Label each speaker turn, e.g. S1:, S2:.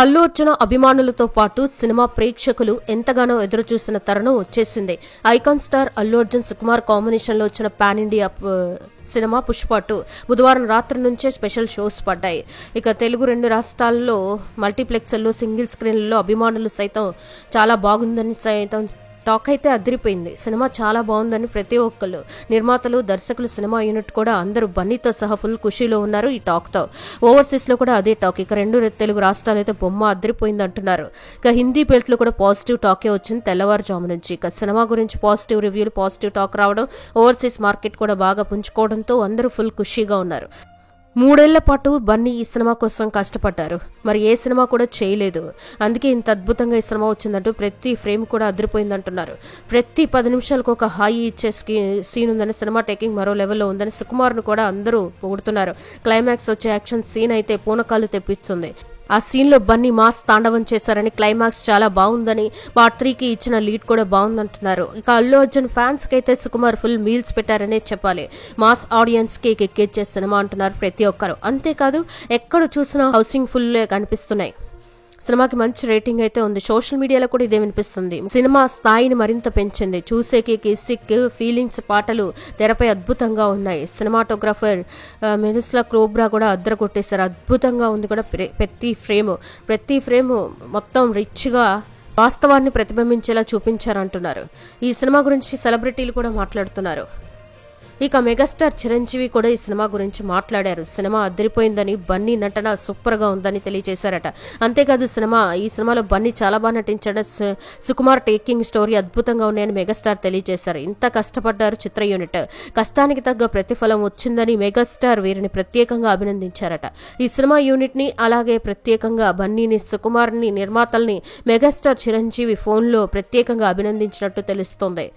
S1: అల్లు అర్జున అభిమానులతో పాటు సినిమా ప్రేక్షకులు ఎంతగానో ఎదురుచూసిన తరుణం వచ్చేసింది. Icon star Allu Arjun Sukumar combination లో వచ్చిన పాన్ ఇండియా సినిమా పుష్ప 2 బుధవారం రాత్రి నుంచే స్పెషల్ షోస్ పడ్డాయి. ఇక తెలుగు 2 రాష్ట్రాల్లో మల్టీప్లెక్స్ల్లో సింగిల్ స్క్రీన్లలో అభిమానులు సైతం చాలా బాగుందని సైతం టాక్ అయితే అదిరిపోయింది. సినిమా చాలా బాగుందని ప్రతి ఒక్కళ్ళు, నిర్మాతలు, దర్శకులు, సినిమా యూనిట్ కూడా అందరూ బన్నీతో సహా ఫుల్ ఖుషీలో ఉన్నారు ఈ టాక్తో. ఓవర్సీస్ లో కూడా అదే టాక్. ఇక 2 తెలుగు రాష్ట్రాలు అయితే బొమ్మ అదిరిపోయింది అంటున్నారు. ఇక హిందీ బెల్ట్లో కూడా పాజిటివ్ టాకే వచ్చింది తెల్లవారుజాము నుంచి. ఇక సినిమా గురించి పాజిటివ్ రివ్యూలు, పాజిటివ్ టాక్ రావడం, ఓవర్సీస్ మార్కెట్ కూడా బాగా పుంజుకోవడంతో అందరూ ఫుల్ ఖుషీగా ఉన్నారు. 3 ఏళ్ల పాటు బన్నీ ఈ సినిమా కోసం కష్టపడ్డారు. మరి ఏ సినిమా కూడా చేయలేదు. అందుకే ఇంత అద్భుతంగా ఈ సినిమా వచ్చిందంటూ ప్రతి ఫ్రేమ్ కూడా అదిరిపోయిందంటున్నారు. ప్రతి 10 నిమిషాలకు ఒక హాయి ఇచ్చే సీన్ ఉందని, సినిమా టేకింగ్ మరో లెవెల్లో ఉందని సుకుమార్ను కూడా అందరూ పొగుడుతున్నారు. క్లైమాక్స్ వచ్చే యాక్షన్ సీన్ అయితే పూనకాలు తెప్పిస్తుంది. ఆ సీన్లో బన్నీ మాస్ తాండవం చేశారని, క్లైమాక్స్ చాలా బాగుందని, పార్ట్ 3కి ఇచ్చిన లీడ్ కూడా బాగుందంటున్నారు. ఇక అల్లు అర్జున్ ఫ్యాన్స్ కి అయితే సుకుమార్ ఫుల్ మీల్స్ పెట్టారనే చెప్పాలి. మాస్ ఆడియన్స్ కి ఎక్కిచ్చే సినిమా అంటున్నారు ప్రతి ఒక్కరు. అంతేకాదు ఎక్కడ చూసినా హౌసింగ్ ఫుల్ కనిపిస్తున్నాయి. సినిమాకి మంచి రేటింగ్ అయితే ఉంది. సోషల్ మీడియాలో కూడా ఇదే వినిపిస్తుంది. సినిమా స్థాయిని మరింత పెంచింది. చూసేకి కిసిక్ ఫీలింగ్స్ పాటలు తెరపై అద్భుతంగా ఉన్నాయి. సినిమాటోగ్రాఫర్ మెనుస్లా క్రోబ్రా కూడా అద్దర కొట్టేశారు. అద్భుతంగా ఉంది కూడా ప్రతి ఫ్రేమ్ మొత్తం రిచ్గా వాస్తవాన్ని ప్రతిబింబించేలా చూపించారంటున్నారు. ఈ సినిమా గురించి సెలబ్రిటీలు కూడా మాట్లాడుతున్నారు. ఇక మెగాస్టార్ చిరంజీవి కూడా ఈ సినిమా గురించి మాట్లాడారు. సినిమా అదిరిపోయిందని, బన్నీ నటన సూపర్ గా ఉందని తెలియజేశారట. అంతేకాదు ఈ సినిమాలో బన్నీ చాలా బాగా నటించాడు. సుకుమార్ టేకింగ్ స్టోరీ అద్భుతంగా ఉన్నాయని మెగాస్టార్ తెలియజేశారు. ఇంత కష్టపడ్డారు చిత్ర యూనిట్, కష్టానికి తగ్గ ప్రతిఫలం వచ్చిందని మెగాస్టార్ వీరిని ప్రత్యేకంగా అభినందించారట. ఈ సినిమా యూనిట్ ని, అలాగే ప్రత్యేకంగా బన్నీని, సుకుమార్ని, నిర్మాతల్ని మెగాస్టార్ చిరంజీవి ఫోన్లో ప్రత్యేకంగా అభినందించినట్టు తెలుస్తోంది.